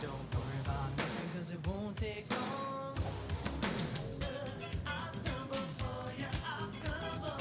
Don't worry about nothing, cause it won't take long. I'll tumble for you, I'll tumble.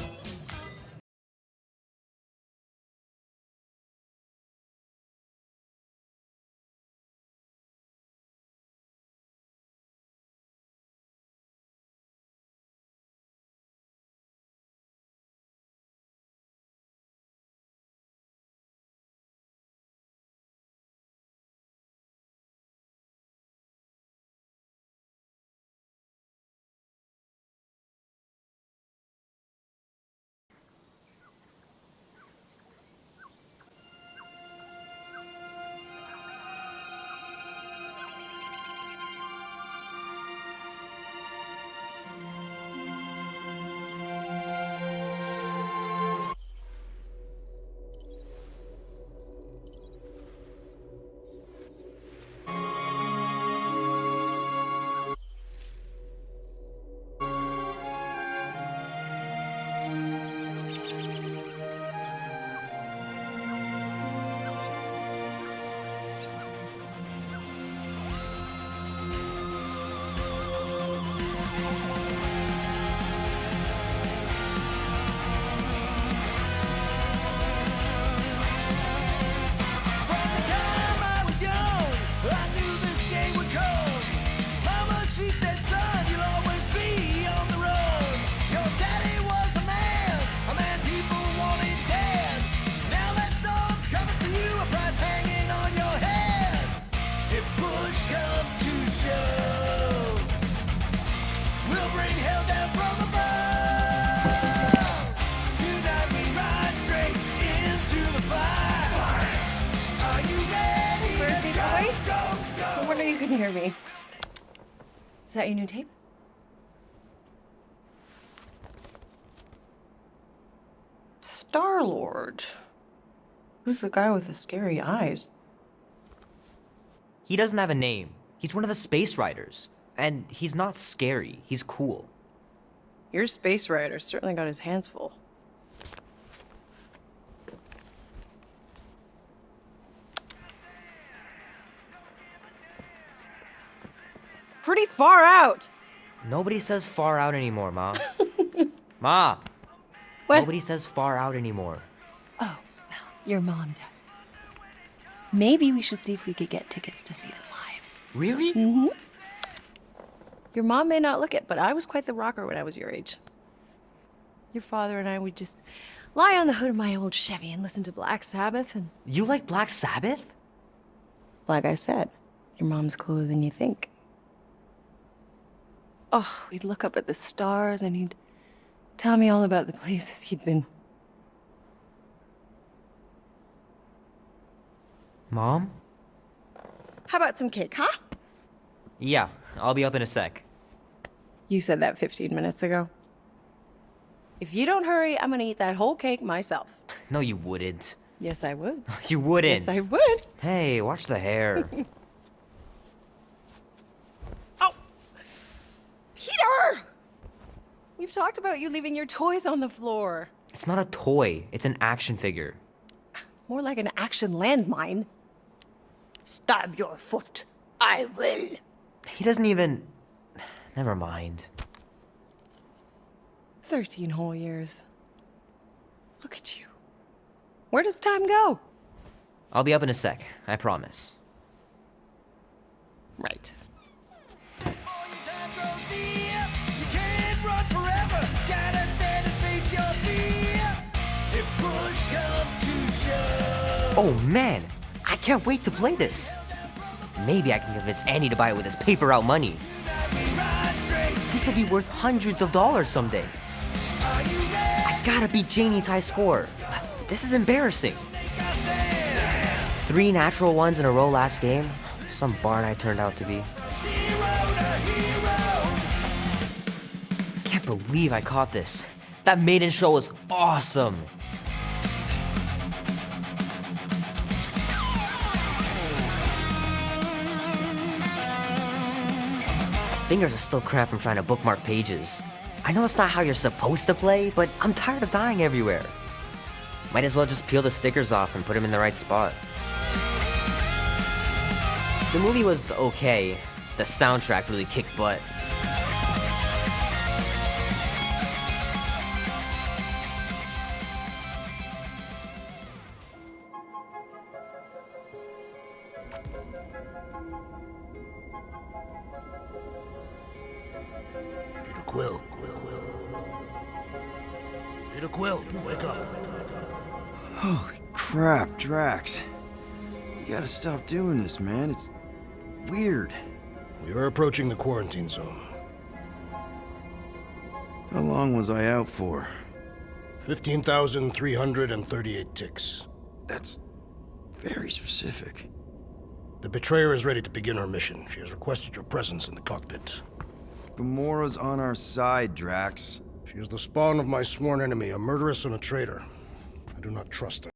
You can hear me. Is that your new tape? Starlord. Who's the guy with the scary eyes? He doesn't have a name. He's one of the space riders. And he's not scary. He's cool. Your space rider certainly got his hands full. Pretty far out. Nobody says far out anymore, Ma. Ma! What? Nobody says far out anymore. Oh, well, your mom does. Maybe we should see if we could get tickets to see them live. Really? Mm-hmm. Your mom may not look it, but I was quite the rocker when I was your age. Your father and I would just lie on the hood of my old Chevy and listen to Black Sabbath and... You like Black Sabbath? Like I said, your mom's cooler than you think. Oh, we'd look up at the stars and he'd tell me all about the places he'd been. Mom? How about some cake, huh? Yeah, I'll be up in a sec. You said that 15 minutes ago. If you don't hurry, I'm gonna eat that whole cake myself. No, you wouldn't. Yes, I would. You wouldn't. Yes, I would. Hey, watch the hair. Oh! Peter! We've talked about you leaving your toys on the floor. It's not a toy. It's an action figure. More like an action landmine. Stab your foot. I will. He doesn't even... Never mind. 13 whole years. Look at you. Where does time go? I'll be up in a sec, I promise. Right. Oh man, I can't wait to play this. Maybe I can convince Annie to buy it with his paper out money. This will be worth hundreds of dollars someday. gotta beat Janie's high score. This is embarrassing. 3 natural ones in a row last game. Some barn I turned out to be. Can't believe I caught this. That maiden show was awesome. Fingers are still cramped from trying to bookmark pages. I know it's not how you're supposed to play, but I'm tired of dying everywhere. Might as well just peel the stickers off and put them in the right spot. The movie was okay. The soundtrack really kicked butt. Peter Quill. Peter Quill, wake up. Holy crap, Drax. You gotta stop doing this, man. It's weird. We are approaching the quarantine zone. How long was I out for? 15,338 ticks. That's very specific. The betrayer is ready to begin her mission. She has requested your presence in the cockpit. Gamora's on our side, Drax. She is the spawn of my sworn enemy, a murderess and a traitor. I do not trust her.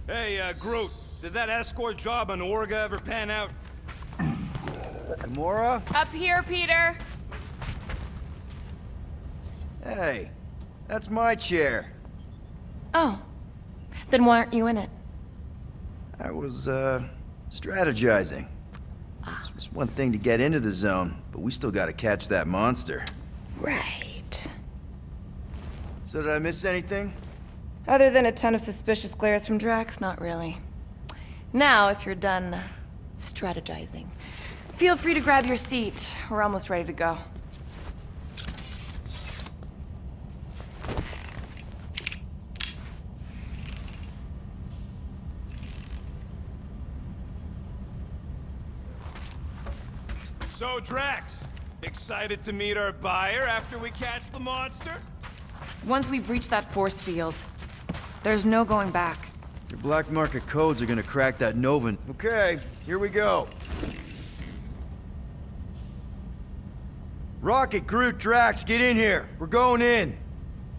Hey, Groot, did that escort job on Orga ever pan out? Gamora? Up here, Peter. Hey, that's my chair. Oh, then why aren't you in it? I was, strategizing. It's one thing to get into the zone, but we still gotta catch that monster. Right. So did I miss anything? Other than a ton of suspicious glares from Drax, not really. Now, if you're done strategizing, feel free to grab your seat. We're almost ready to go. So, Drax, excited to meet our buyer after we catch the monster? Once we've reached that force field, there's no going back. Your black market codes are gonna crack that Novan. Okay, here we go. Rocket, Groot, Drax, get in here. We're going in.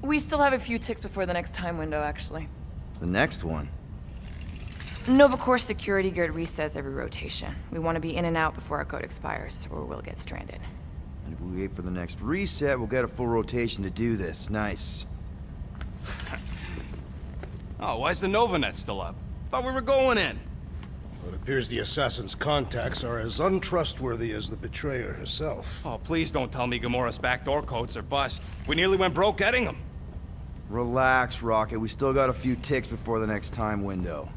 We still have a few ticks before the next time window, actually. The next one? Nova Corps security grid resets every rotation. We want to be in and out before our code expires, or we'll get stranded. And if we wait for the next reset, we'll get a full rotation to do this. Nice. Oh, why's the Novanet still up? Thought we were going in. Well, it appears the assassin's contacts are as untrustworthy as the betrayer herself. Oh, please don't tell me Gamora's backdoor codes are bust. We nearly went broke getting them. Relax, Rocket. We still got a few ticks before the next time window.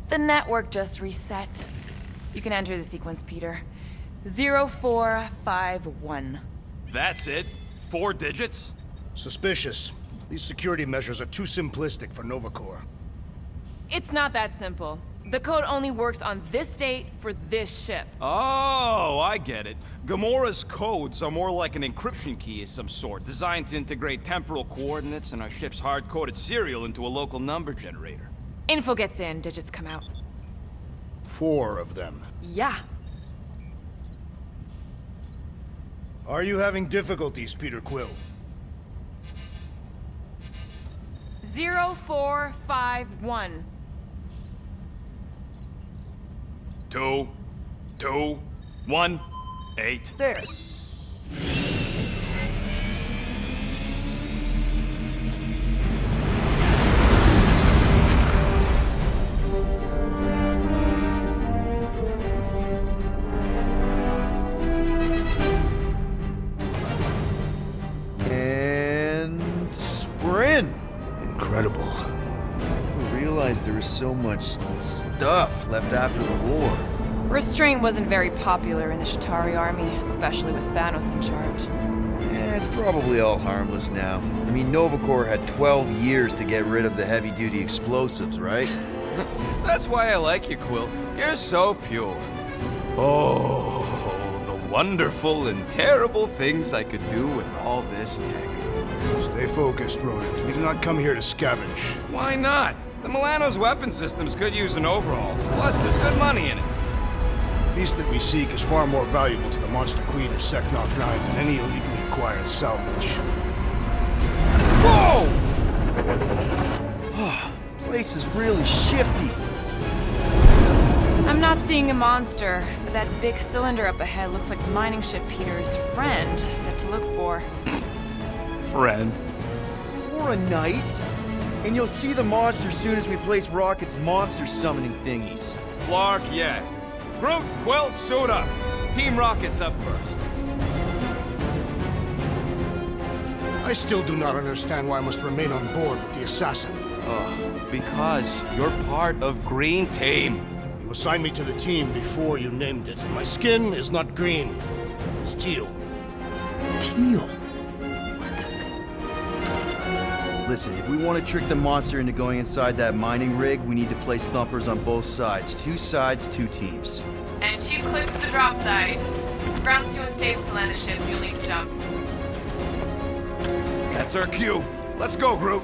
The network just reset. You can enter the sequence, Peter. 0451. That's it? 4 digits? Suspicious. These security measures are too simplistic for Nova Corps. It's not that simple. The code only works on this date for this ship. Oh, I get it. Gamora's codes are more like an encryption key of some sort, designed to integrate temporal coordinates and our ship's hard-coded serial into a local number generator. Info gets in, digits come out. 4 of them. Yeah. Are you having difficulties, Peter Quill? 0451. 2, 2, 1, 8. There. And we're in. Incredible. Never realized there was so much stuff left after the war. Restraint wasn't very popular in the Shatari army, especially with Thanos in charge. It's probably all harmless now. I mean, Nova Corps had 12 years to get rid of the heavy-duty explosives, right? That's why I like you, Quill. You're so pure. Oh, the wonderful and terrible things I could do with all this tech. Stay focused, Rodent. We do not come here to scavenge. Why not? The Milano's weapon systems could use an overhaul. Plus, there's good money in it. The beast that we seek is far more valuable to the Monster Queen of Seknarf 9 than any illegally acquired salvage. Whoa! Place is really shifty. I'm not seeing a monster, but that big cylinder up ahead looks like the mining ship Peter's friend said to look for. Friend. For a night? And you'll see the monster soon as we place Rocket's monster summoning thingies. Flark, yeah. Groot, Quill, suit up. Team Rocket's up first. I still do not understand why I must remain on board with the assassin. Because you're part of Green Team. You assigned me to the team before you named it, and my skin is not green. It's teal. Teal? Listen, if we want to trick the monster into going inside that mining rig, we need to place thumpers on both sides. 2 sides, 2 teams. And 2 clips to the drop site. Ground's too unstable to land the ship, so you'll need to jump. That's our cue. Let's go, Groot.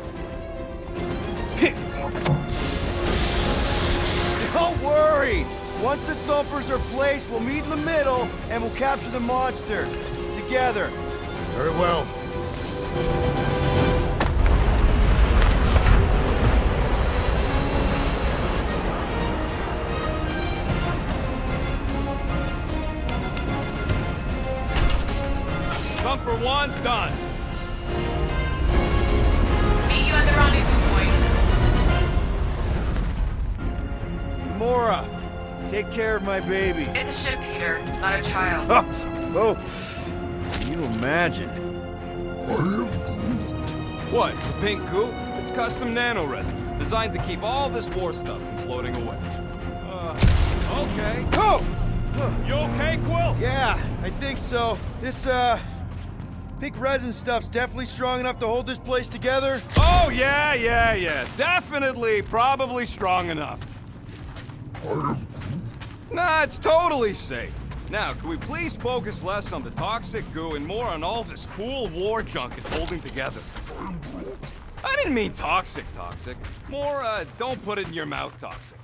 Don't worry! Once the thumpers are placed, we'll meet in the middle, and we'll capture the monster. Together. Very well. Thumper 1, done. Meet you at the rendezvous point. Gamora, take care of my baby. It's a ship, Peter, not a child. Oh, can you imagine? What? Pink goo? It's custom nanoresin, designed to keep all this war stuff from floating away. Okay. Oh! You okay, Quill? Yeah, I think so. This, pink resin stuff's definitely strong enough to hold this place together. Oh, yeah. Definitely, probably strong enough. Nah, it's totally safe. Now, can we please focus less on the toxic goo and more on all this cool war junk it's holding together? I didn't mean toxic. More, don't put it in your mouth toxic.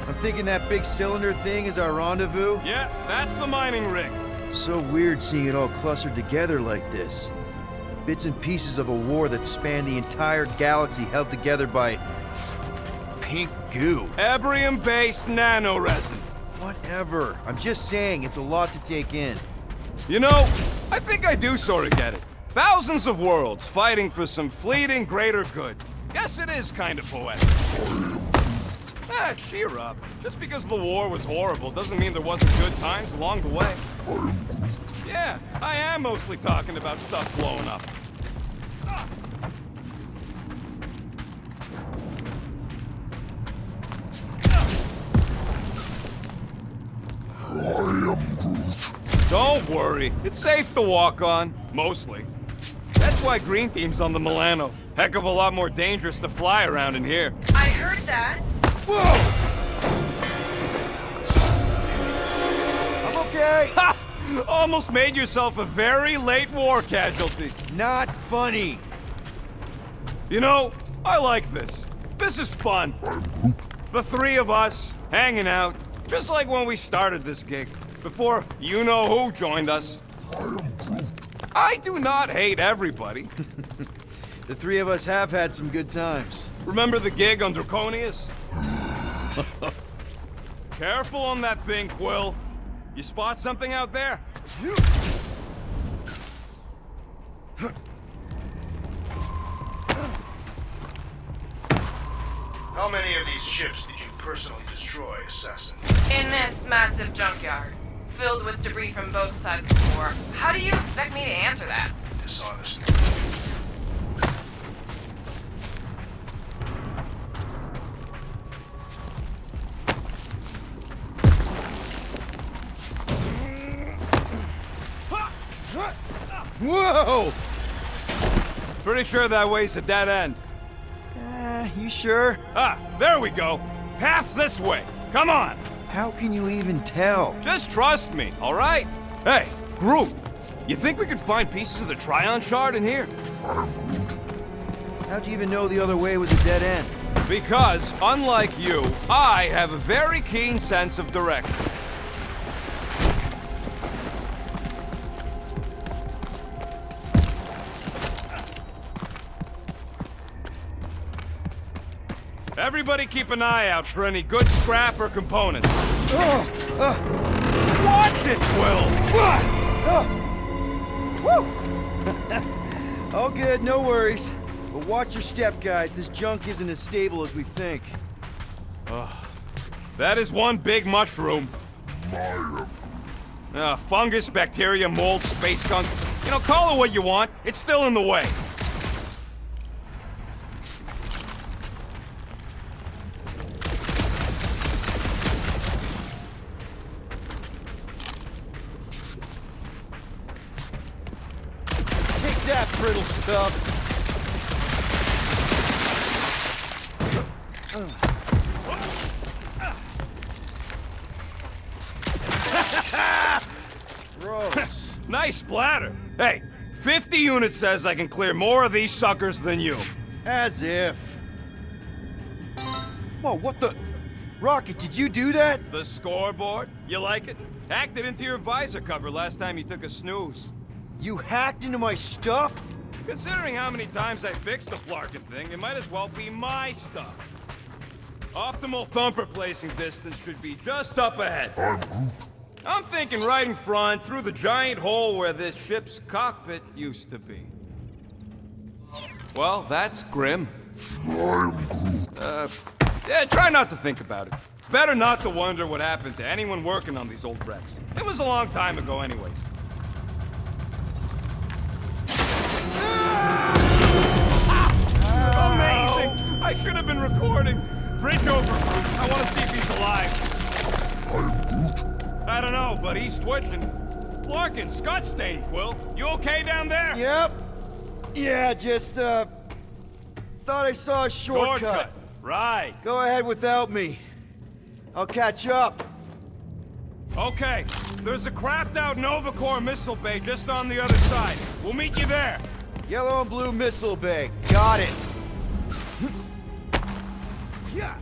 I'm thinking that big cylinder thing is our rendezvous. Yeah, that's the mining rig. So weird seeing it all clustered together like this. Bits and pieces of a war that spanned the entire galaxy held together by pink goo. Ebrium-based nanoresin. Whatever. I'm just saying, it's a lot to take in. You know, I think I do sort of get it. Thousands of worlds fighting for some fleeting greater good. Guess it is kind of poetic. Ah, cheer up. Just because the war was horrible doesn't mean there wasn't good times along the way. Yeah, I am mostly talking about stuff blowing up. Don't worry, it's safe to walk on, mostly. That's why Green Team's on the Milano. Heck of a lot more dangerous to fly around in here. I heard that. Whoa! I'm okay. Ha! Almost made yourself a very late war casualty. Not funny. You know, I like this. This is fun. The three of us, hanging out, just like when we started this gig, before you-know-who joined us. I do not hate everybody. The three of us have had some good times. Remember the gig on Draconius? Careful on that thing, Quill. You spot something out there? How many of these ships did you personally destroy, Assassin? In this massive junkyard, filled with debris from both sides of the war. How do you expect me to answer that? Dishonestly. Whoa! Pretty sure that way's a dead end. You sure? Ah, there we go. Path's this way. Come on. How can you even tell? Just trust me, all right? Hey, Groot, you think we could find pieces of the Tryon Shard in here? How'd you even know the other way was a dead end? Because, unlike you, I have a very keen sense of direction. Everybody keep an eye out for any good scrap or components. Watch it, Quill! All good, no worries. But watch your step, guys. This junk isn't as stable as we think. That is one big mushroom. Fungus, bacteria, mold, space skunk. You know, call it what you want. It's still in the way. Take that, brittle stuff. Gross. Nice splatter. Hey, 50 units says I can clear more of these suckers than you. As if. Whoa, what the? Rocket, did you do that? The scoreboard? You like it? Hacked it into your visor cover last time you took a snooze. You hacked into my stuff? Considering how many times I fixed the flarkin' thing, it might as well be my stuff. Optimal thumper placing distance should be just up ahead. I'm thinking right in front, through the giant hole where this ship's cockpit used to be. Well, that's grim. Yeah, try not to think about it. It's better not to wonder what happened to anyone working on these old wrecks. It was a long time ago anyways. Amazing! I should have been recording. Bridge over. I want to see if he's alive. I don't know, but he's twitching. Flarkin, Scott stain, Quill. You okay down there? Yep. Yeah, just, thought I saw a shortcut. Right. Go ahead without me. I'll catch up. Okay. There's a crapped out Nova Corps missile bay just on the other side. We'll meet you there. Yellow and blue missile bay. Got it. Yeah.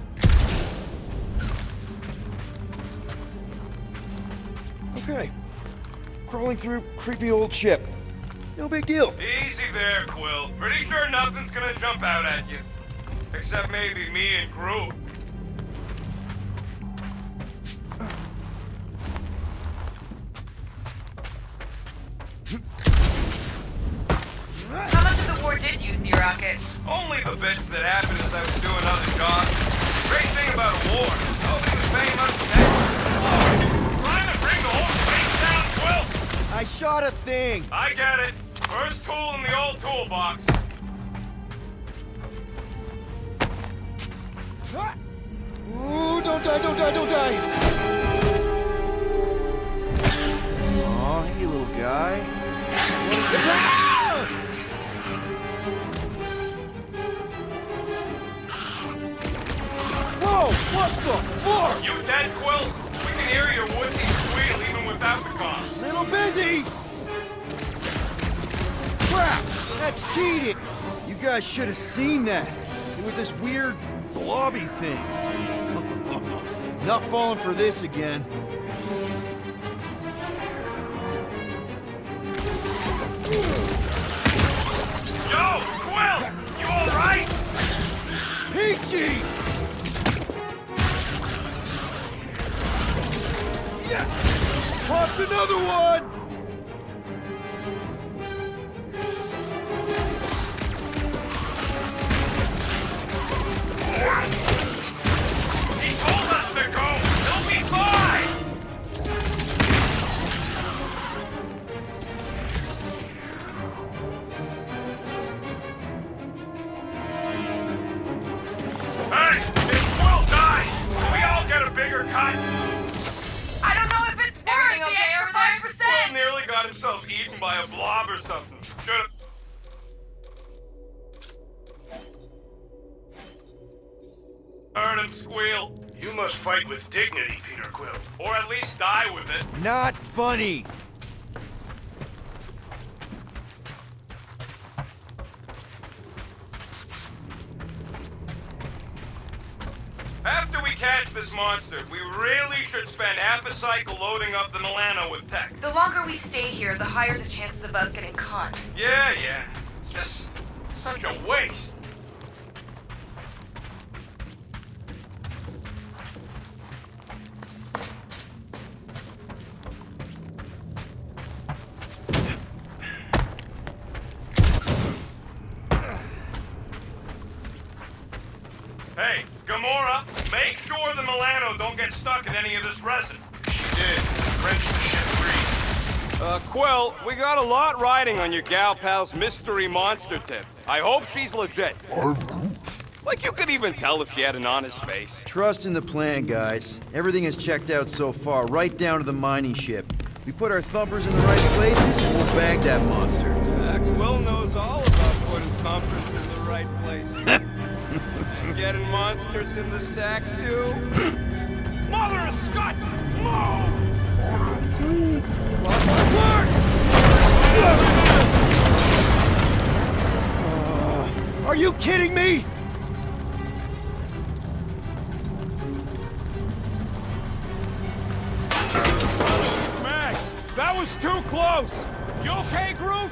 Okay. Crawling through creepy old ship. No big deal. Easy there, Quill. Pretty sure nothing's gonna jump out at you. Except maybe me and Groot. How much of the war did you see, Rocket? Only the bits that happened as I was doing other jobs. Great thing about a war, nobody was paying much attention. Oh, trying to bring the whole place down, Quill! I shot a thing. I get it. First tool in the old toolbox. Ooh, don't die, don't die, don't die! Aw, hey, little guy. Whoa, what the fuck? You dead, Quill? We can hear your woodsy squeal even without the comms. Little busy! Crap! That's cheating! You guys should have seen that. It was this weird blobby thing. Not falling for this again. Yo, Quill! You alright? Peachy! Yeah! Popped another one! He told us to go! He'll be fine! Hey! If Quill dies, do we all get a bigger cut? I don't know if it's worth the extra 5%! Quill nearly got himself eaten by a blob or something. Should've... Heard him squeal. You must fight with dignity, Peter Quill. Or at least die with it. Not funny! After we catch this monster, we really should spend half a cycle loading up the Milano with tech. The longer we stay here, the higher the chances of us getting caught. Yeah. It's just such a waste. Hey, Gamora, make sure the Milano don't get stuck in any of this resin. She did. Wrenched the ship free. Quill, we got a lot riding on your gal pal's mystery monster tip. I hope she's legit. Like, you could even tell if she had an honest face. Trust in the plan, guys. Everything is checked out so far, right down to the mining ship. We put our thumpers in the right places, and we'll bag that monster. Quill knows all about putting thumpers in the right places. And getting monsters in the sack, too. Mother of Scott! Move! Are you kidding me? Mag, that was too close! You okay, Groot?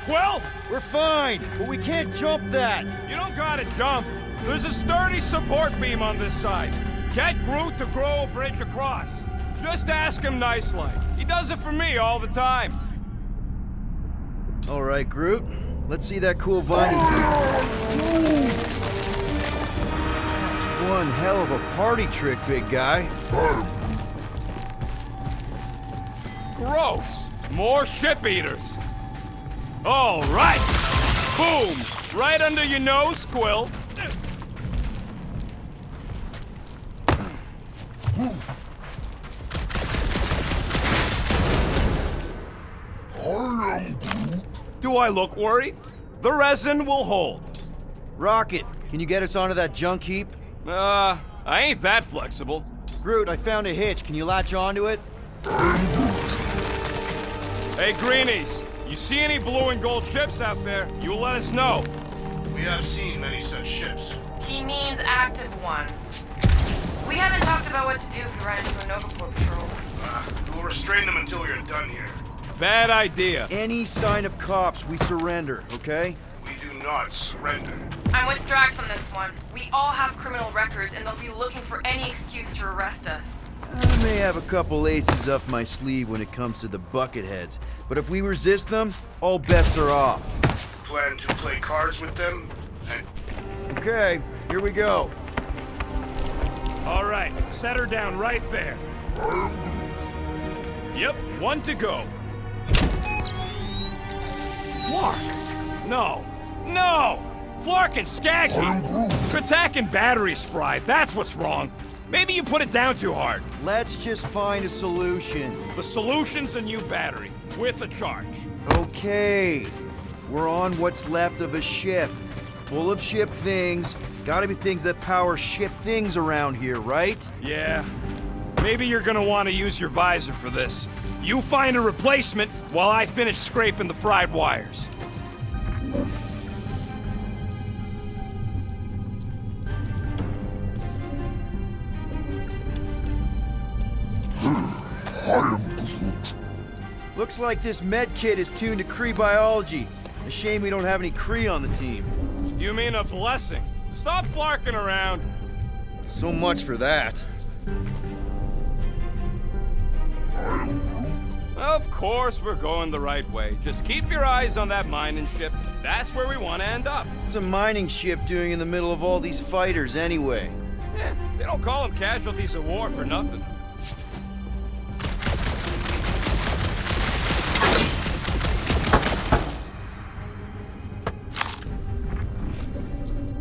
Quill? We're fine, but we can't jump that. You don't gotta jump. There's a sturdy support beam on this side. Get Groot to grow a bridge across. Just ask him nice-like. He does it for me all the time. All right, Groot. Let's see that cool vining thing. That's one hell of a party trick, big guy. Gross. More ship eaters. All right. Boom. Right under your nose, Quill. Do I look worried? The resin will hold. Rocket, can you get us onto that junk heap? I ain't that flexible. Groot, I found a hitch. Can you latch onto it? Hey, Greenies, you see any blue and gold ships out there, you let us know. We have seen many such ships. He means active ones. We haven't talked about what to do if we run into a Nova Corps patrol. We'll restrain them until we are done here. Bad idea. Any sign of cops, we surrender, okay? We do not surrender. I'm with Drax on this one. We all have criminal records, and they'll be looking for any excuse to arrest us. I may have a couple aces up my sleeve when it comes to the bucketheads, but if we resist them, all bets are off. Plan to play cards with them? And Okay, here we go. All right, set her down right there. Yep, one to go. Flark! No! No! Flark and Skaggy! Attack and batteries fried, that's what's wrong. Maybe you put it down too hard. Let's just find a solution. The solution's a new battery, with a charge. Okay, we're on what's left of a ship. Full of ship things. Gotta be things that power ship things around here, right? Yeah. Maybe you're gonna want to use your visor for this. You find a replacement while I finish scraping the fried wires. Looks like this med kit is tuned to Kree biology. A shame we don't have any Kree on the team. You mean a blessing? Stop flarking around. So much for that. Of course we're going the right way. Just keep your eyes on that mining ship. That's where we want to end up. What's a mining ship doing in the middle of all these fighters anyway? They don't call them casualties of war for nothing.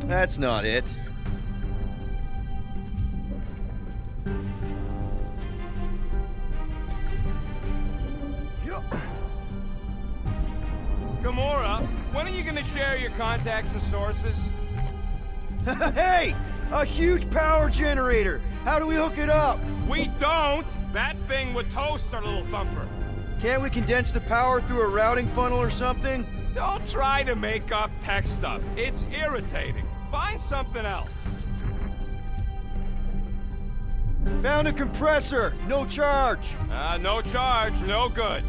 That's not it. Gamora, when are you gonna share your contacts and sources? Hey! A huge power generator! How do we hook it up? We don't! That thing would toast our little thumper. Can't we condense the power through a routing funnel or something? Don't try to make up tech stuff. It's irritating. Find something else. Found a compressor! No charge! No charge, no good.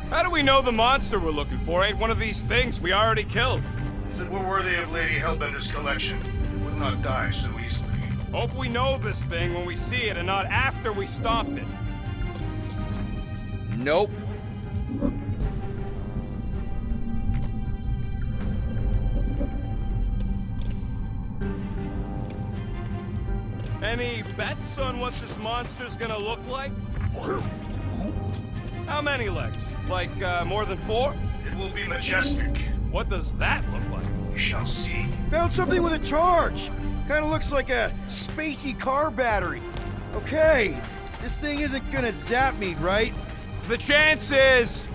How do we know the monster we're looking for ain't one of these things we already killed? If it were worthy of Lady Hellbender's collection, it would not die so easily. Hope we know this thing when we see it and not after we stomped it. Nope. Any bets on what this monster's gonna look like? How many legs? Like, more than 4? It will be majestic. What does that look like? We shall see. Found something with a charge! Kinda looks like a spacey car battery. Okay, this thing isn't gonna zap me, right? The chance is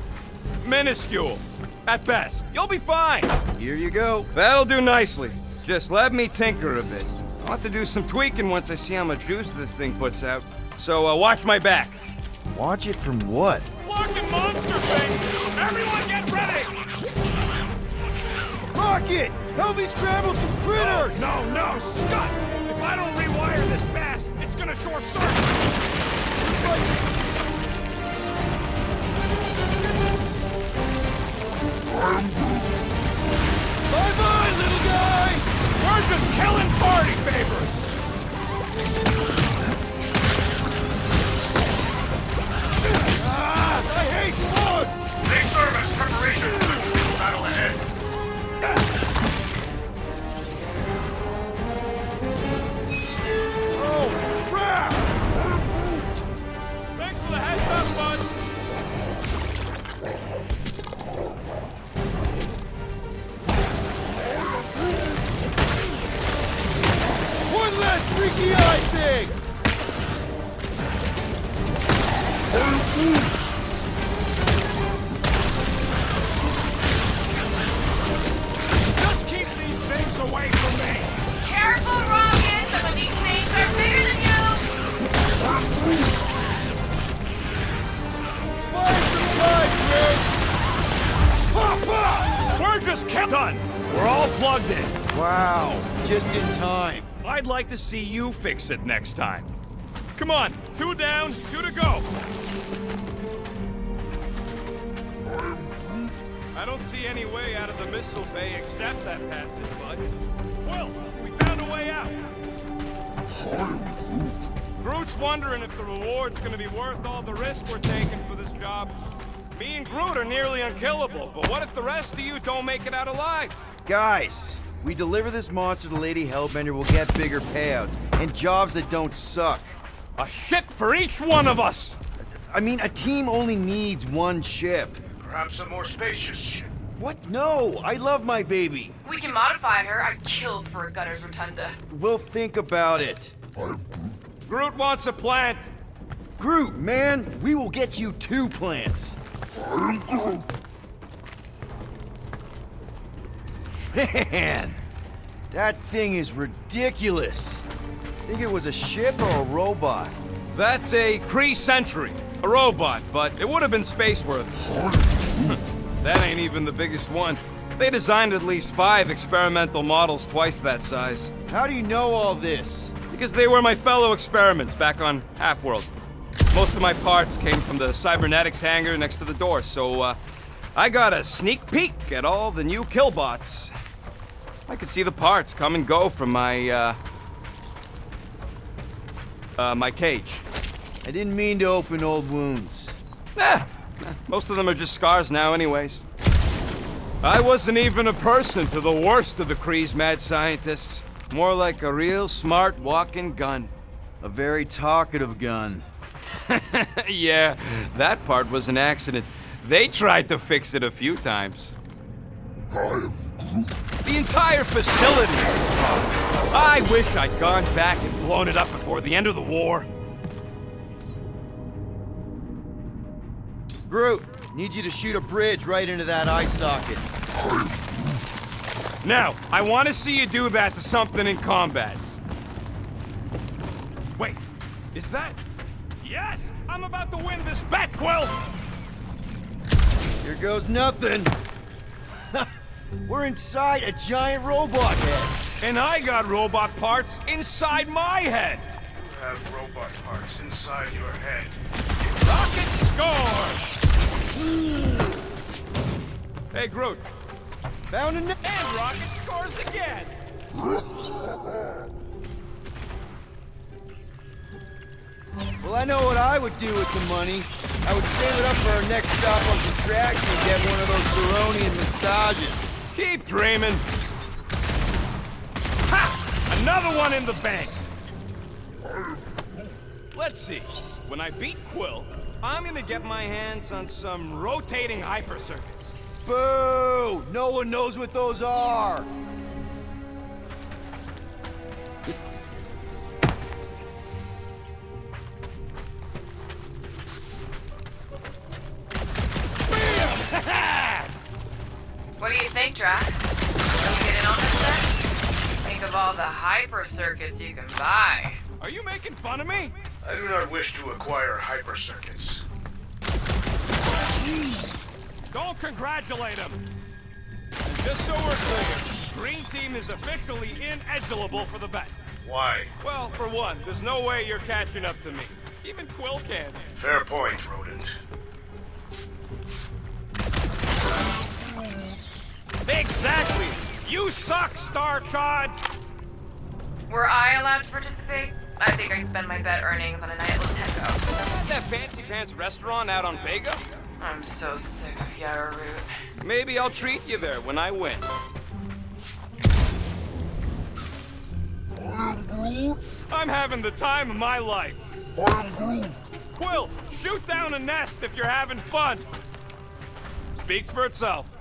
minuscule, at best. You'll be fine. Here you go. That'll do nicely. Just let me tinker a bit. I'll have to do some tweaking once I see how much juice this thing puts out. So, watch my back. Watch it from what? Fucking monster thing! Everyone get ready! Rocket! Help me scramble some critters! No, Scott! If I don't rewire this fast, it's gonna short circuit. Bye-bye, little guy! We're just killing party favors! I hate bugs! They serve as preparation for the true battle ahead. Oh, crap! Thanks for the heads up, bud! One last freaky eye thing! Just keep these things away from me. Careful, Rocket! Some of these things are bigger than you! Fire supply, Chris! We're just done. We're all plugged in. Wow, just in time. I'd like to see you fix it next time. Come on, 2 down, 2 to go. I don't see any way out of the missile bay except that passage, bud. Well, we found a way out. Groot's wondering if the reward's gonna be worth all the risk we're taking for this job. Me and Groot are nearly unkillable, but what if the rest of you don't make it out alive? Guys, we deliver this monster to Lady Hellbender, we'll get bigger payouts and jobs that don't suck. A ship for each one of us! I mean, a team only needs one ship. Perhaps a more spacious ship. What? No, I love my baby. We can modify her. I'd kill for a gunner's rotunda. We'll think about it. Groot wants a plant. Groot, man, we will get you 2 plants. Man, that thing is ridiculous. Think it was a ship or a robot? That's a Kree Sentry. A robot, but it would have been space-worthy. That ain't even the biggest one. They designed at least 5 experimental models twice that size. How do you know all this? Because they were my fellow experiments back on Half-World. Most of my parts came from the cybernetics hangar next to the door, so I got a sneak peek at all the new killbots. I could see the parts come and go from my cage. I didn't mean to open old wounds. Most of them are just scars now anyways. I wasn't even a person to the worst of the Kree's mad scientists. More like a real smart walking gun. A very talkative gun. Yeah, that part was an accident. They tried to fix it a few times. The entire facility is a problem. I wish I'd gone back and blown it up before the end of the war. Groot, need you to shoot a bridge right into that eye socket. Now, I want to see you do that to something in combat. Wait, is that... Yes! I'm about to win this bet, Quill! Here goes nothing. We're inside a giant robot head. And I got robot parts inside my head! You have robot parts inside your head. Rocket scores! Hey, Groot. Found a And Rocket scores again! Well, I know what I would do with the money. I would save it up for our next stop on Contraction and get one of those Zeronian massages. Keep dreaming. Ha! Another one in the bank. Let's see. When I beat Quill, I'm gonna get my hands on some rotating hyper circuits. Boo! No one knows what those are. What do you think, Drax? Will you get in on this then? Think of all the hyper circuits you can buy. Are you making fun of me? I do not wish to acquire hyper circuits. Don't congratulate him. And just so we're clear, Green Team is officially ineligible for the bet. Why? Well, for one, there's no way you're catching up to me. Even Quill can. Fair point, Rodent. Exactly! You suck, Starchod! Were I allowed to participate? I think I'd spend my bet earnings on a night at Lateco. That fancy pants restaurant out on Vega? I'm so sick of Yarrow Root. Maybe I'll treat you there when I win. I'm having the time of my life. Quill, shoot down a nest if you're having fun. Speaks for itself.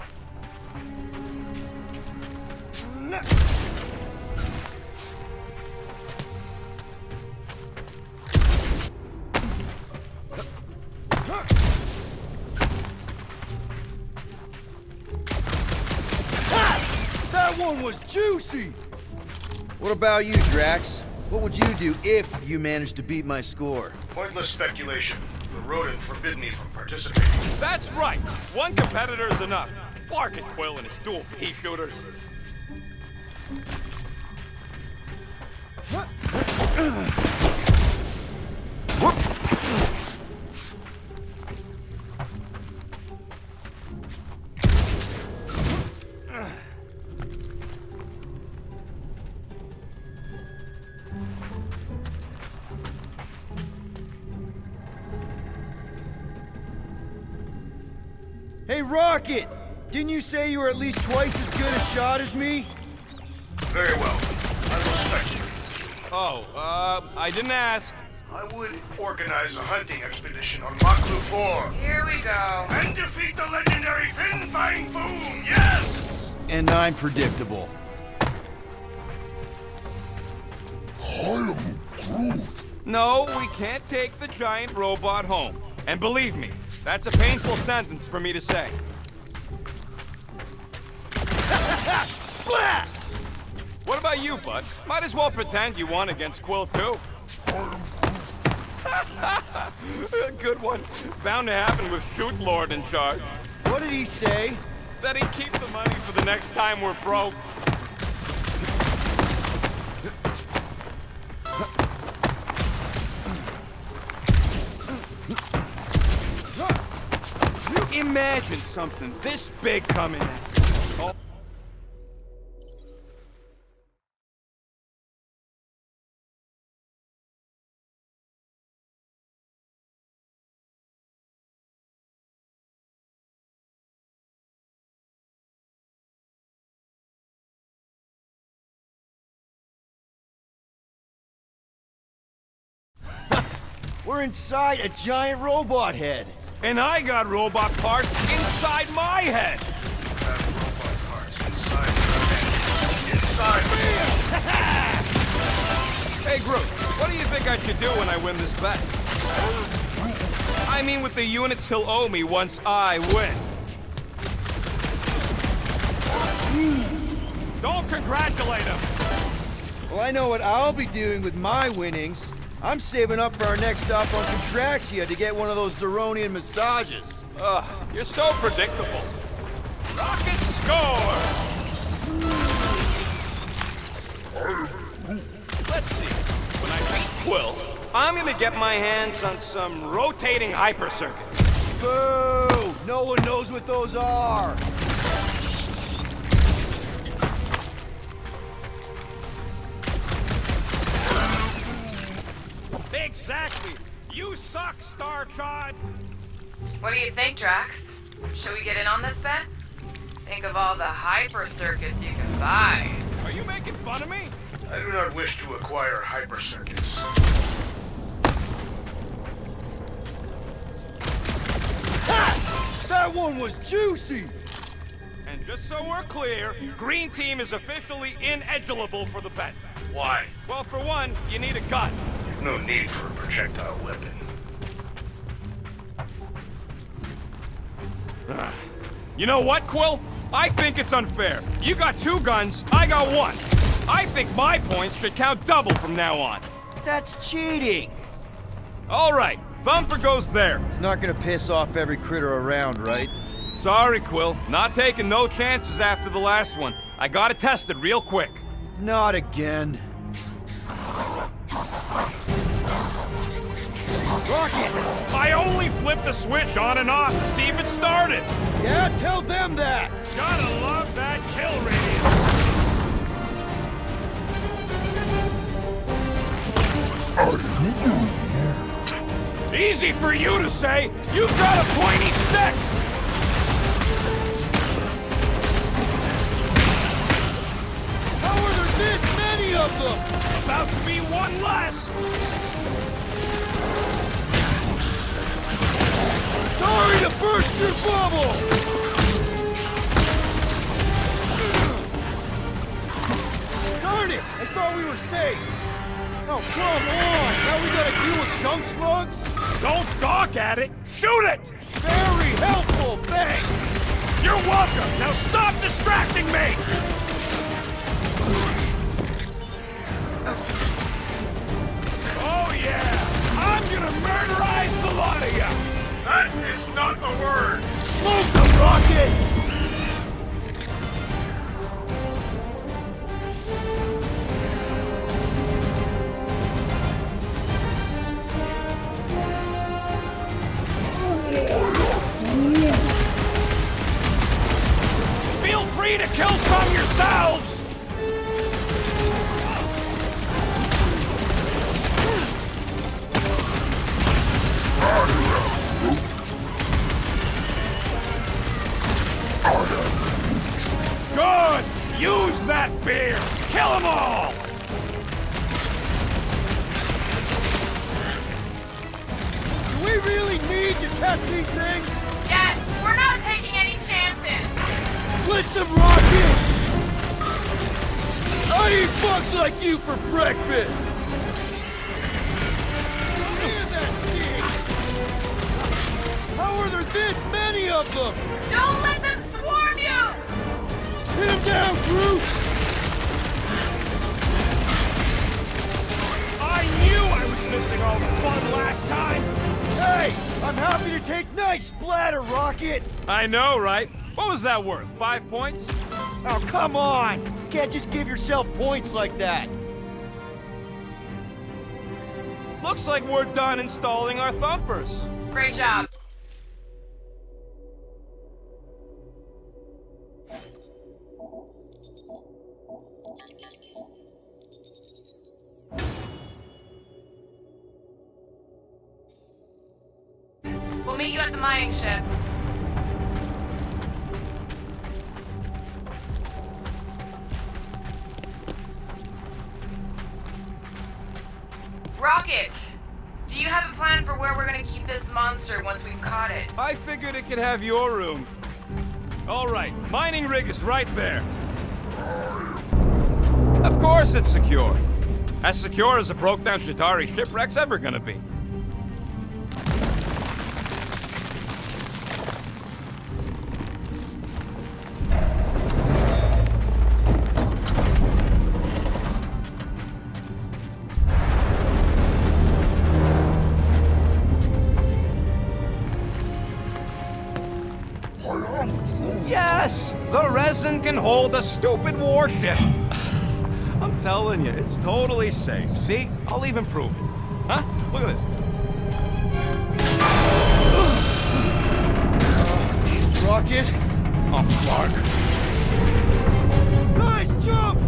That one was juicy! What about you, Drax? What would you do if you managed to beat my score? Pointless speculation. The Rodent forbid me from participating. That's right. One competitor's enough. Bark at Quill and his dual pea shooters. Hey, Rocket! Didn't you say you were at least twice as good a shot as me? Very well. I respect you. Oh, I didn't ask. I would organize a hunting expedition on Maklu 4 Here we go. and defeat the legendary Fin Fang Foom, yes! And I'm predictable. No, we can't take the giant robot home. And believe me, that's a painful sentence for me to say. Splat! What about you, bud? Might as well pretend you won against Quill, too. Good one. Bound to happen with Starlord in charge. What did he say? That he'd keep the money for the next time we're broke. Imagine something this big coming at you. Oh. We're inside a giant robot head. And I got robot parts inside my head. Robot parts inside your head. Inside Hey, Groot, what do you think I should do when I win this bet? I mean with the units he'll owe me once I win. Don't congratulate him. Well, I know what I'll be doing with my winnings. I'm saving up for our next stop on Contraxia to get one of those Zeronian massages. Ugh, you're so predictable. Rocket score! Let's see. When I beat Quill, I'm gonna get my hands on some rotating hyper circuits. Boo! No one knows what those are. Exactly. You suck, Starchod. What do you think, Drax? Should we get in on this bet? Think of all the hyper circuits you can buy. Are you making fun of me? I do not wish to acquire hyper circuits. Ha! That one was juicy! And just so we're clear, Green Team is officially ineligible for the bet. Why? Well, for one, you need a gun. No need for a projectile weapon. You know what, Quill? I think it's unfair. You got 2 guns, I got 1. I think my points should count double from now on. That's cheating! All right, Thumper goes there. It's not gonna piss off every critter around, right? Sorry, Quill. Not taking no chances after the last one. I gotta test it real quick. Not again. Rocket! I only flipped the switch on and off to see if it started. Yeah, tell them that! Gotta love that kill radius. Easy for you to say. You've got a pointy stick. How are there this many of them? About to be one less. Sorry to burst your bubble! Darn it! I thought we were safe! Oh, come on! Now we gotta deal with junk slugs? Don't gawk at it. Shoot it. Very helpful, thanks! You're welcome. Now stop distracting me. Oh yeah! I'm gonna murderize the lot of ya! That is not a word! Smoke them, Rocket! free to kill some yourselves! Good! Use that beer! Kill them all! Do we really need to test these things? Yes, we're not taking any chances. Blitz them, Rocket! I eat bugs like you for breakfast! Man, that stinks! How are there this many of them? Don't let them swarm you! Hit him down, Groot! I knew I was missing all the fun last time! Hey! I'm happy to take nice splatter, Rocket! I know, right? What was that worth? 5 points? Oh, come on! You can't just give yourself points like that! Looks like we're done installing our thumpers. Great job. We'll meet you at the mining ship. Rocket, do you have a plan for where we're gonna keep this monster once we've caught it? I figured it could have your room. All right, mining rig is right there. Of course it's secure. As secure as a broke-down Chitauri shipwreck's ever gonna be. Yes! The resin can hold a stupid warship. I'm telling you, it's totally safe. See? I'll even prove it. Huh? Look at this. Rocket? Oh, Flark. Nice jump!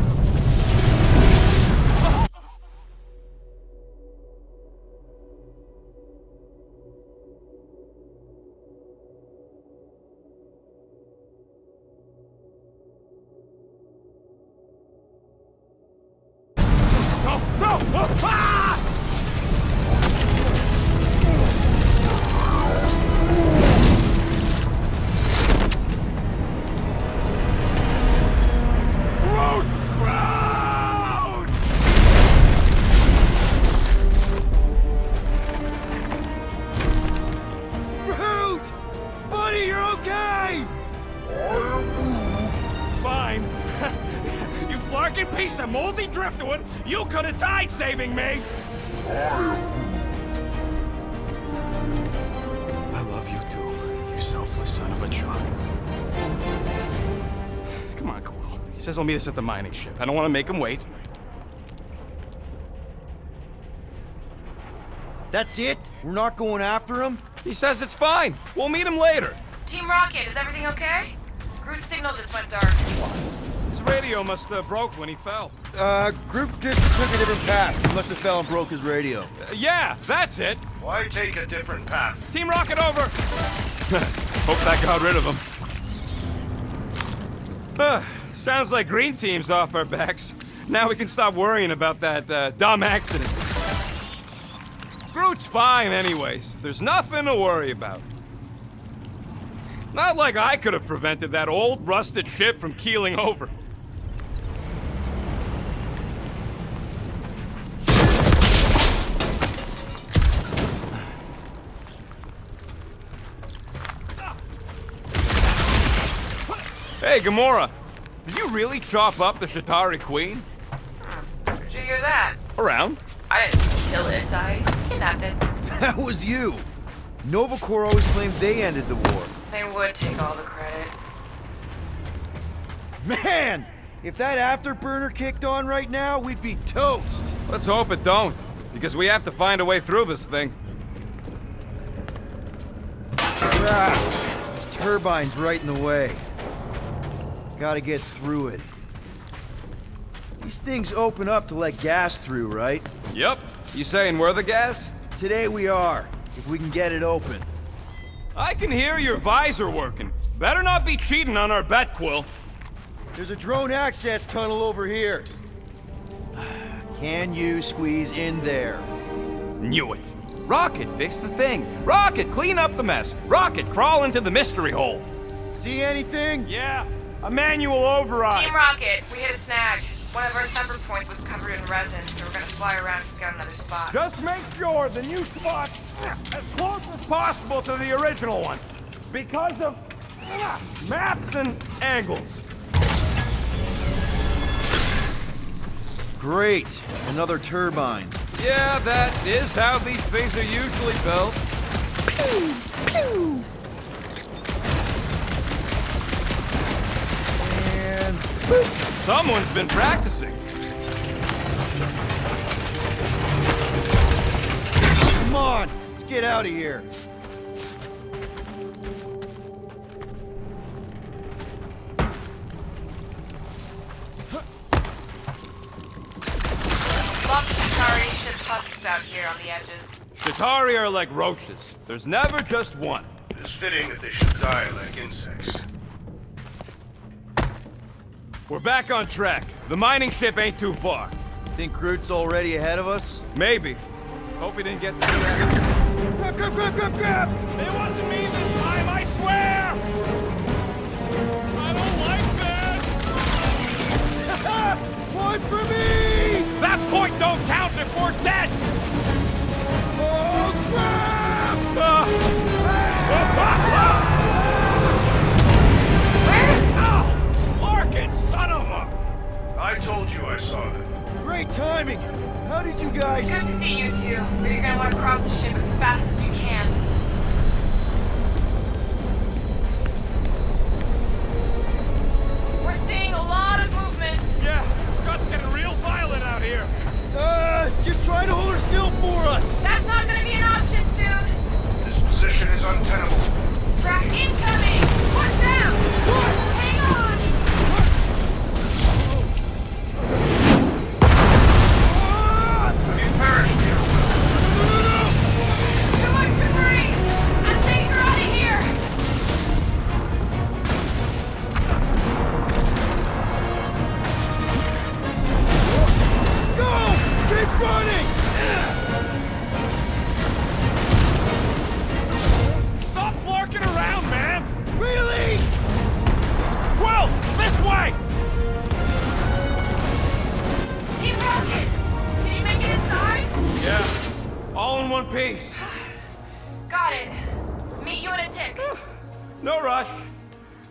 Piece of moldy driftwood, you could have died saving me! I love you too, you selfless son of a truck. Come on, Quill. He says he'll meet us at the mining ship. I don't want to make him wait. That's it? We're not going after him? He says it's fine. We'll meet him later. Team Rocket, is everything okay? Groot's signal just went dark. His radio must have broke when he fell. Groot just took a different path. He must have fell and broke his radio. Yeah, that's it. Why take a different path? Team Rocket over. Hope that got rid of him. Sounds like Green Team's off our backs. Now we can stop worrying about that dumb accident. Groot's fine anyways. There's nothing to worry about. Not like I could have prevented that old rusted ship from keeling over. Hey, Gamora, did you really chop up the Chitauri Queen? Did you hear that? Around. I didn't kill it, I kidnapped it. That was you. Nova Corps always claimed they ended the war. They would take all the credit. Man! If that afterburner kicked on right now, we'd be toast. Let's hope it don't, because we have to find a way through this thing. Crap. This turbine's right in the way. Gotta get through it. These things open up to let gas through, right? Yep. You saying we're the gas? Today we are, if we can get it open. I can hear your visor working. Better not be cheating on our bet, Quill. There's a drone access tunnel over here. Can you squeeze in there? Knew it. Rocket, fix the thing. Rocket, clean up the mess. Rocket, crawl into the mystery hole. See anything? Yeah, a manual override. Team Rocket, we hit a snag. One of our temper points was covered in resin, so we're gonna fly around to scout another spot. Just make sure the new spot's as close as possible to the original one. Because of maps and angles. Great. Another turbine. Yeah, that is how these things are usually built. Pew! Pew! And boop! Someone's been practicing. Come on, let's get out of here. Lots of Atari ship husks out here on the edges. Shatari are like roaches. There's never just one. It's fitting that they should die like insects. We're back on track. The mining ship ain't too far. Think Groot's already ahead of us? Maybe. Hope he didn't get the grab. Grab! It wasn't me this time, I swear! I don't like this! Point for me! That point don't count if we're dead! Oh, crap! Larkin, son of a... I told you I saw them. Great timing! How did you guys... Good to see you two, but you're gonna want to cross the ship as fast as you can. We're seeing a lot of movement. Yeah, Scott's getting real violent out here. Just try to hold her still for us! That's not gonna be an option soon. This position is untenable. Track incoming! Watch out! Hang on! Have you perished here? Too much debris! I'm taking her out of here! Go! Keep running! Stop flarking around, man! Really? Quill, this way! Team Rocket! Can you make it inside? Yeah, all in one piece. Got it. Meet you in a tick. No rush.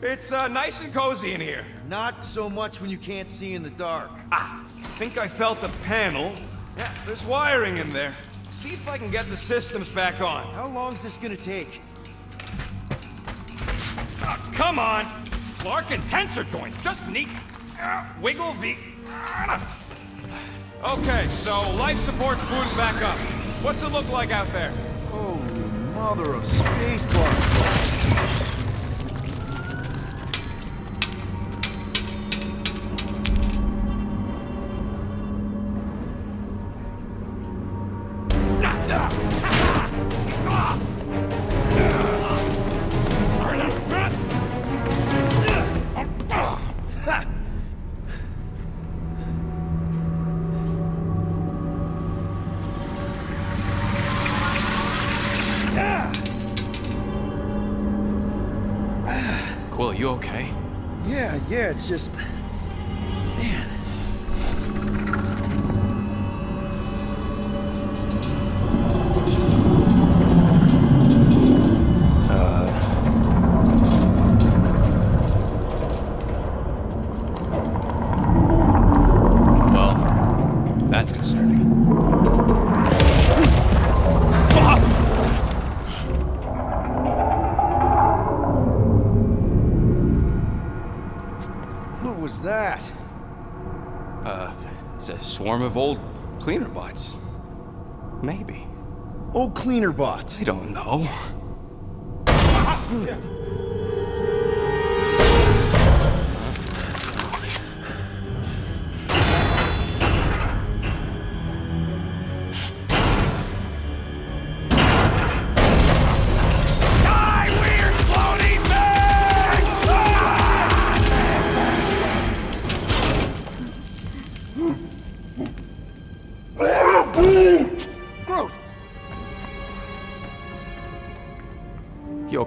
It's nice and cozy in here. Not so much when you can't see in the dark. I think I felt the panel. Yeah, there's wiring in there. See if I can get the systems back on. How long's this gonna take? Come on! Clark and tensor joint. Just neat. Wiggle the... Okay, so life support's booted back up. What's it look like out there? Holy mother of spacebar. Quill, you okay? Yeah, it's just... Man. Well, that's concerning. What was that? It's a swarm of old cleaner bots. Maybe. Oh, cleaner bots. I don't know.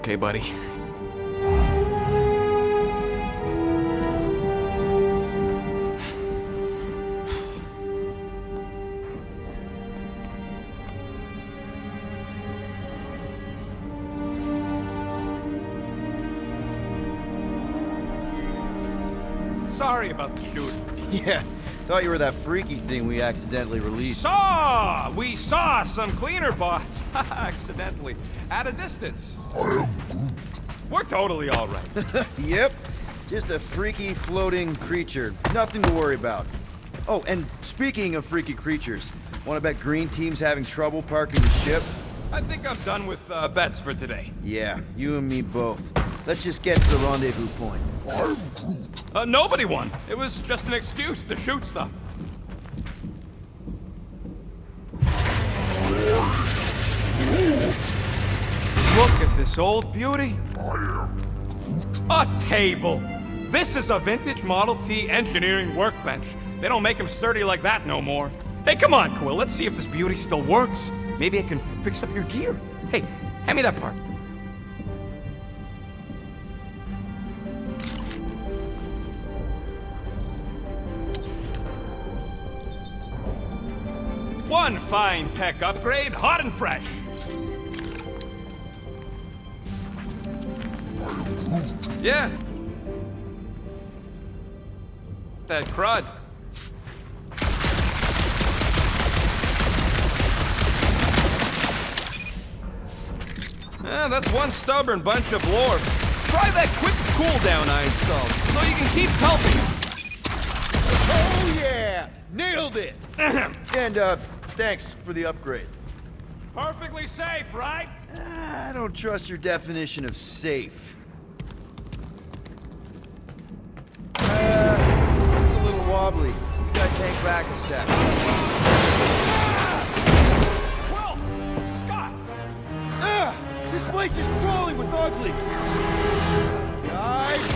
okay, buddy. Sorry about the shooting. Yeah, thought you were that freaky thing we accidentally released. We saw some cleaner bots, accidentally, at a distance. We're totally all right. Yep, just a freaky floating creature. Nothing to worry about. Oh, and speaking of freaky creatures, wanna bet Green Team's having trouble parking the ship? I think I'm done with bets for today. Yeah, you and me both. Let's just get to the rendezvous point. Nobody won. It was just an excuse to shoot stuff. Look at this old beauty. A table. This is a vintage Model T engineering workbench. They don't make them sturdy like that no more. Hey, come on, Quill. Let's see if this beauty still works. Maybe I can fix up your gear. Hey, hand me that part. One fine tech upgrade, hot and fresh. Yeah. That crud. That's one stubborn bunch of lore. Try that quick cooldown I installed, so you can keep helping. Oh yeah! Nailed it! And, thanks for the upgrade. Perfectly safe, right? I don't trust your definition of safe. Seems a little wobbly. You guys hang back a sec. Well, Scott! This place is crawling with ugly! Guys!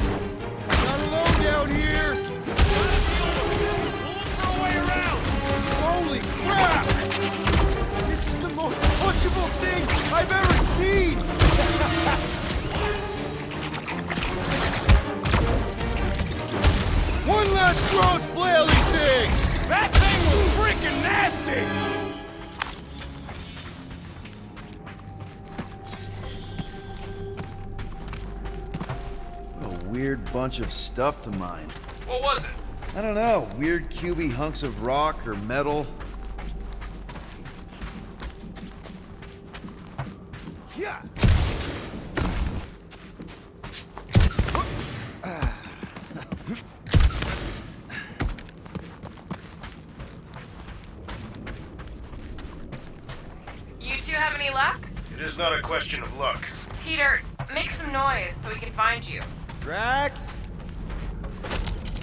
Not alone down here! Holy crap! This is the most punchable thing I've ever seen! One last gross flaily thing! That thing was freaking nasty! What a weird bunch of stuff to mine. What was it? I don't know, weird cubey hunks of rock or metal. Yeah. You two have any luck? It is not a question of luck. Peter, make some noise so we can find you. Drax?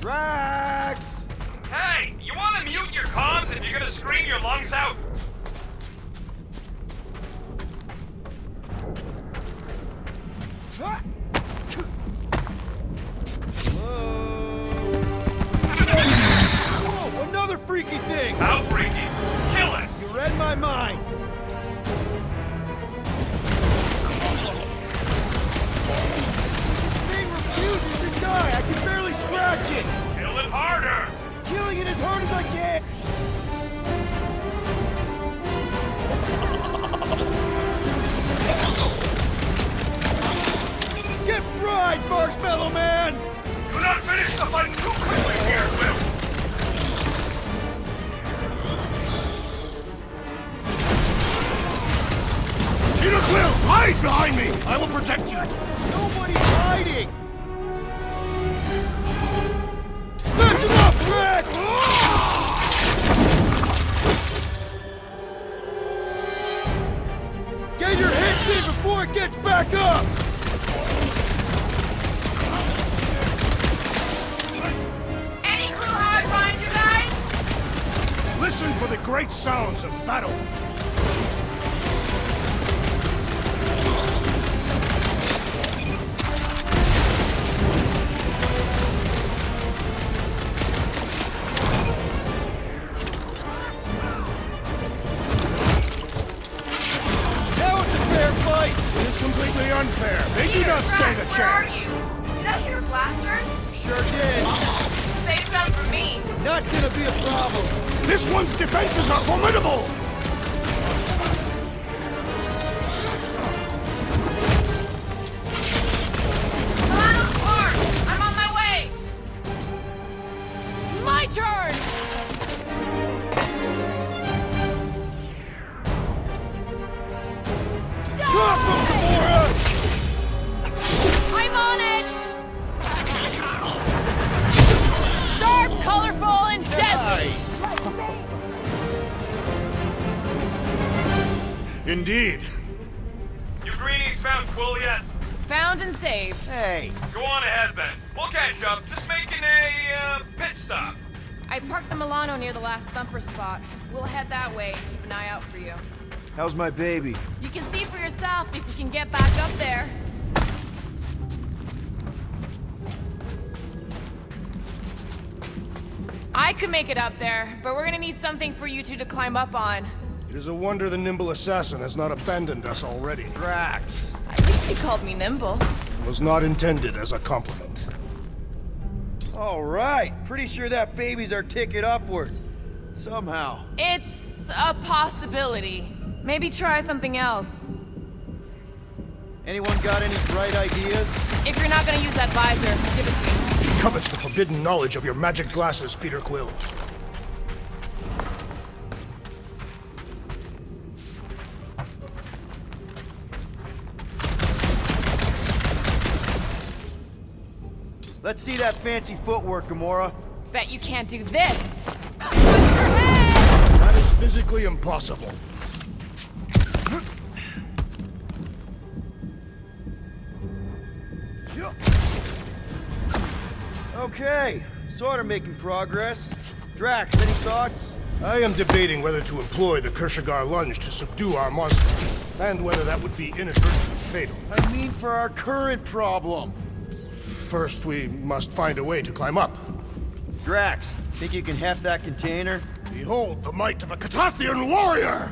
Drax! Hey, you want to mute your comms if you're gonna scream your lungs out? Whoa, another freaky thing! How freaky? Kill it! You read my mind! This thing refuses to die! I can barely scratch it! Kill it harder! Killing it as hard as I can! Get fried, Marshmallow Man! Do not finish the fight too quickly here, Will! Peter Quill, hide behind me! I will protect you! Nobody's hiding! Smash him up, Drax! Get your hits in before it gets back up! Any clue how I find you guys? Listen for the great sounds of battle. Now it's a fair fight! It is completely unfair. They blasters? Sure did. Save some for me. Not gonna be a problem. This one's defenses are formidable! Milano's armed! I'm on my way! My turn! Chop him, Gamora! I'm on it! Sharp, colorful, and deadly! Indeed. You greenies found Quill yet? Found and saved. Hey, Go on ahead then. We'll catch up. Just making a pit stop. I parked the Milano near the last thumper spot. We'll head that way and keep an eye out for you. how's my baby? You can see for yourself if you can get back up there. I could make it up there, but we're gonna need something for you two to climb up on. It is a wonder the nimble assassin has not abandoned us already. Drax. At least he called me nimble. It was not intended as a compliment. All right, pretty sure that baby's our ticket upward. Somehow. It's a possibility. Maybe try something else. Anyone got any bright ideas? If you're not gonna use that visor, give it to me. He covets the forbidden knowledge of your magic glasses, Peter Quill. Let's see that fancy footwork, Gamora. Bet you can't do this. Booster head! That is physically impossible. Okay, sort of making progress. Drax, any thoughts? I am debating whether to employ the Kershagar lunge to subdue our monster, and whether that would be inadvertently fatal. I mean for our current problem. First, we must find a way to climb up. Drax, think you can heft that container? Behold the might of a Catathian warrior!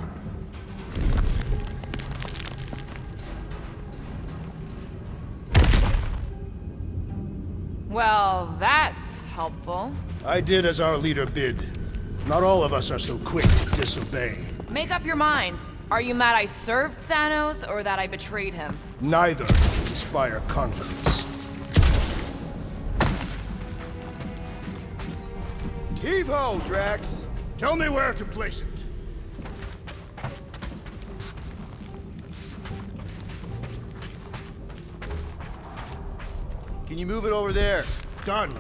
Well, that's helpful. I did as our leader bid. Not all of us are so quick to disobey. Make up your mind. Are you mad I served Thanos or that I betrayed him? Neither inspire confidence. Heave-ho, Drax! Tell me where to place it. Can you move it over there? Done.